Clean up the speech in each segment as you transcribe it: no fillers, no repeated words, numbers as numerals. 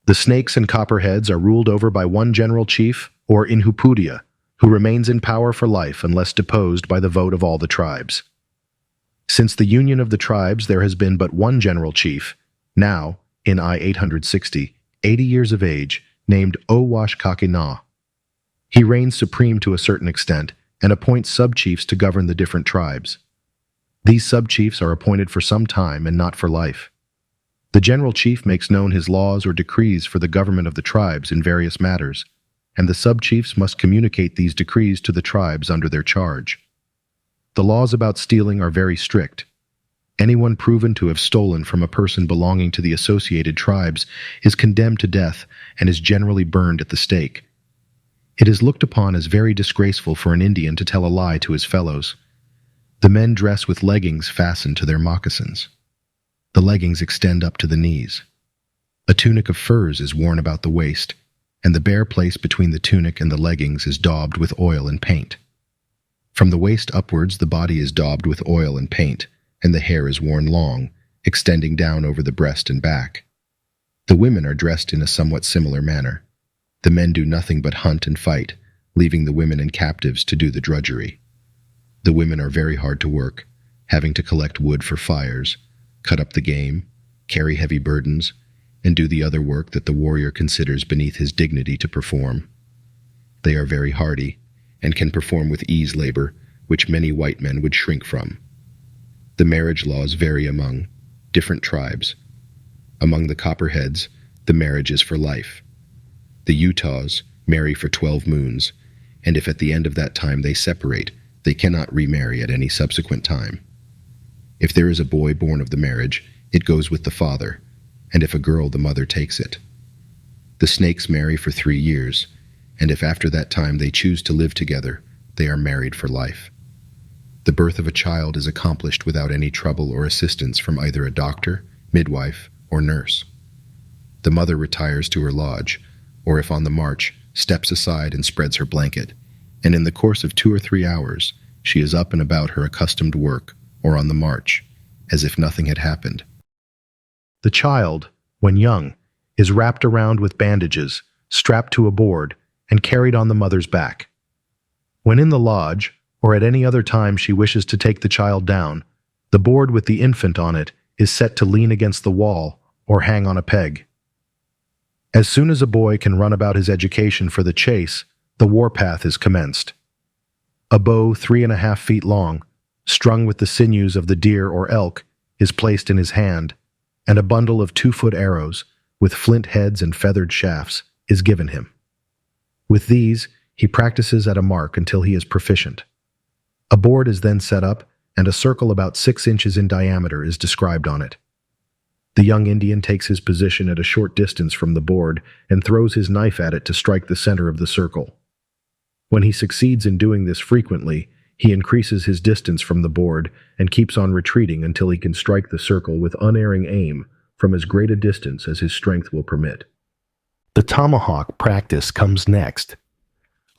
The snakes and copperheads are ruled over by one general chief, or inhupudia, who remains in power for life unless deposed by the vote of all the tribes. Since the union of the tribes, there has been but one general chief, now, in I-860, 80 years of age, named Owashkakina. He reigns supreme to a certain extent and appoints sub-chiefs to govern the different tribes. These sub-chiefs are appointed for some time and not for life. The general chief makes known his laws or decrees for the government of the tribes in various matters, and the sub-chiefs must communicate these decrees to the tribes under their charge. The laws about stealing are very strict. Anyone proven to have stolen from a person belonging to the associated tribes is condemned to death and is generally burned at the stake. It is looked upon as very disgraceful for an Indian to tell a lie to his fellows. The men dress with leggings fastened to their moccasins. The leggings extend up to the knees. A tunic of furs is worn about the waist, and the bare place between the tunic and the leggings is daubed with oil and paint. From the waist upwards, the body is daubed with oil and paint, and the hair is worn long, extending down over the breast and back. The women are dressed in a somewhat similar manner. The men do nothing but hunt and fight, leaving the women and captives to do the drudgery. The women are very hard to work, having to collect wood for fires, cut up the game, carry heavy burdens, and do the other work that the warrior considers beneath his dignity to perform. They are very hardy, and can perform with ease labor, which many white men would shrink from. The marriage laws vary among different tribes. Among the Copperheads, the marriage is for life. The Utahs marry for 12 moons, and if at the end of that time they separate, they cannot remarry at any subsequent time. If there is a boy born of the marriage, it goes with the father, and if a girl, the mother takes it. The Snakes marry for 3 years, and if after that time they choose to live together, they are married for life. The birth of a child is accomplished without any trouble or assistance from either a doctor, midwife, or nurse. The mother retires to her lodge, or if on the march, steps aside and spreads her blanket, and in the course of 2 or 3 hours, she is up and about her accustomed work, or on the march, as if nothing had happened. The child, when young, is wrapped around with bandages, strapped to a board, and carried on the mother's back. When in the lodge, or at any other time she wishes to take the child down, the board with the infant on it is set to lean against the wall or hang on a peg. As soon as a boy can run about his education for the chase, the warpath is commenced. A bow 3.5 feet long, strung with the sinews of the deer or elk, is placed in his hand, and a bundle of 2-foot arrows, with flint heads and feathered shafts, is given him. With these, he practices at a mark until he is proficient. A board is then set up, and a circle about 6 inches in diameter is described on it. The young Indian takes his position at a short distance from the board and throws his knife at it to strike the center of the circle. When he succeeds in doing this frequently, he increases his distance from the board and keeps on retreating until he can strike the circle with unerring aim from as great a distance as his strength will permit. The tomahawk practice comes next.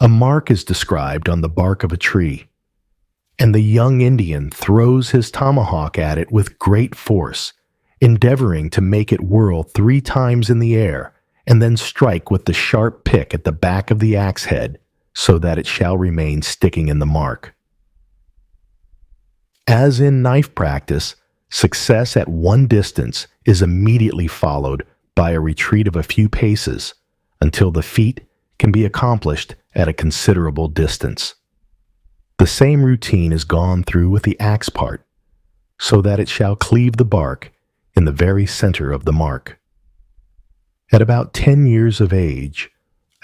A mark is described on the bark of a tree, and the young Indian throws his tomahawk at it with great force, endeavoring to make it whirl 3 times in the air and then strike with the sharp pick at the back of the axe head so that it shall remain sticking in the mark. As in knife practice, success at one distance is immediately followed by a retreat of a few paces until the feat can be accomplished at a considerable distance. The same routine is gone through with the axe part, so that it shall cleave the bark in the very center of the mark. At about 10 years of age,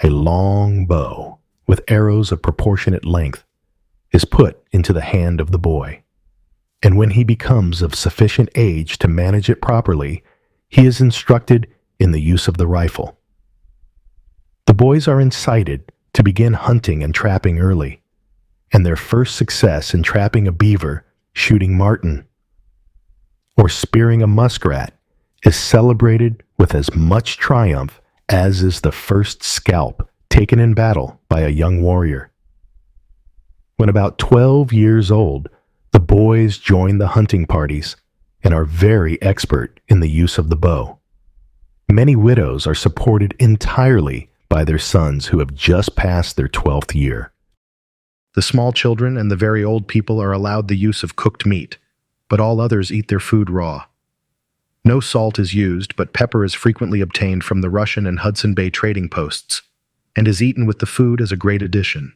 a long bow with arrows of proportionate length is put into the hand of the boy, and when he becomes of sufficient age to manage it properly, he is instructed in the use of the rifle. The boys are incited to begin hunting and trapping early, and their first success in trapping a beaver, shooting marten, or spearing a muskrat is celebrated with as much triumph as is the first scalp taken in battle by a young warrior. When about 12 years old, the boys join the hunting parties and are very expert in the use of the bow. Many widows are supported entirely by their sons who have just passed their 12th year. The small children and the very old people are allowed the use of cooked meat, but all others eat their food raw. No salt is used, but pepper is frequently obtained from the Russian and Hudson Bay trading posts, and is eaten with the food as a great addition.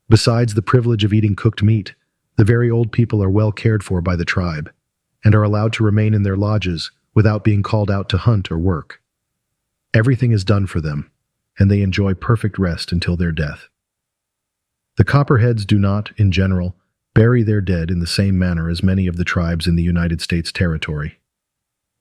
Besides the privilege of eating cooked meat, the very old people are well cared for by the tribe, and are allowed to remain in their lodges without being called out to hunt or work. Everything is done for them, and they enjoy perfect rest until their death. The Copperheads do not, in general, bury their dead in the same manner as many of the tribes in the United States territory.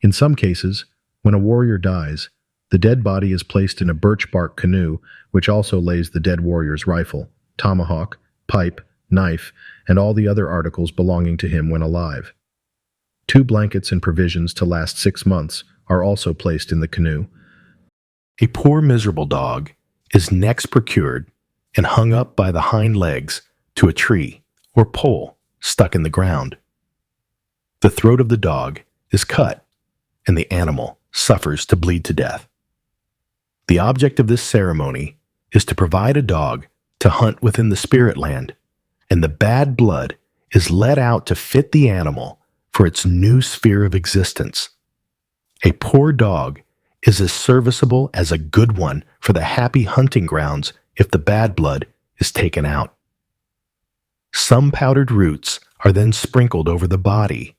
In some cases, when a warrior dies, the dead body is placed in a birch bark canoe, which also lays the dead warrior's rifle, tomahawk, pipe, knife, and all the other articles belonging to him when alive. 2 blankets and provisions to last 6 months are also placed in the canoe. A poor miserable dog is next procured and hung up by the hind legs to a tree or pole stuck in the ground. The throat of the dog is cut, and the animal suffers to bleed to death. The object of this ceremony is to provide a dog to hunt within the spirit land, and the bad blood is let out to fit the animal for its new sphere of existence. A poor dog is as serviceable as a good one for the happy hunting grounds if the bad blood is taken out. Some powdered roots are then sprinkled over the body,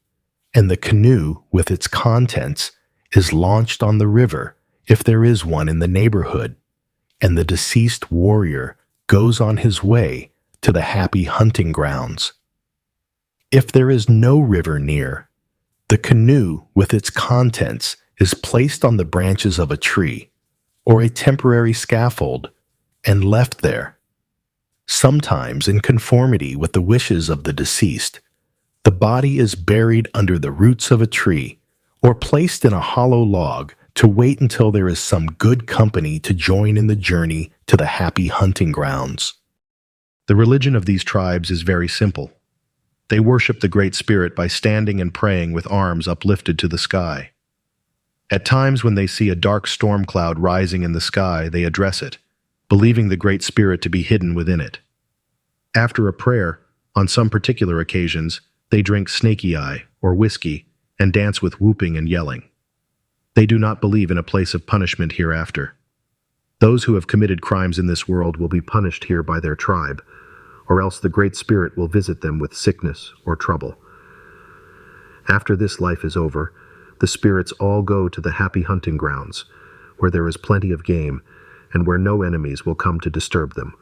and the canoe with its contents is launched on the river if there is one in the neighborhood, and the deceased warrior goes on his way to the happy hunting grounds. If there is no river near, the canoe with its contents is placed on the branches of a tree or a temporary scaffold and left there. Sometimes, in conformity with the wishes of the deceased, the body is buried under the roots of a tree or placed in a hollow log to wait until there is some good company to join in the journey to the happy hunting grounds. The religion of these tribes is very simple. They worship the Great Spirit by standing and praying with arms uplifted to the sky. At times when they see a dark storm cloud rising in the sky, they address it, believing the Great Spirit to be hidden within it. After a prayer, on some particular occasions, they drink snaky eye, or whiskey, and dance with whooping and yelling. They do not believe in a place of punishment hereafter. Those who have committed crimes in this world will be punished here by their tribe, or else the Great Spirit will visit them with sickness or trouble. After this life is over, the spirits all go to the happy hunting grounds, where there is plenty of game, and where no enemies will come to disturb them.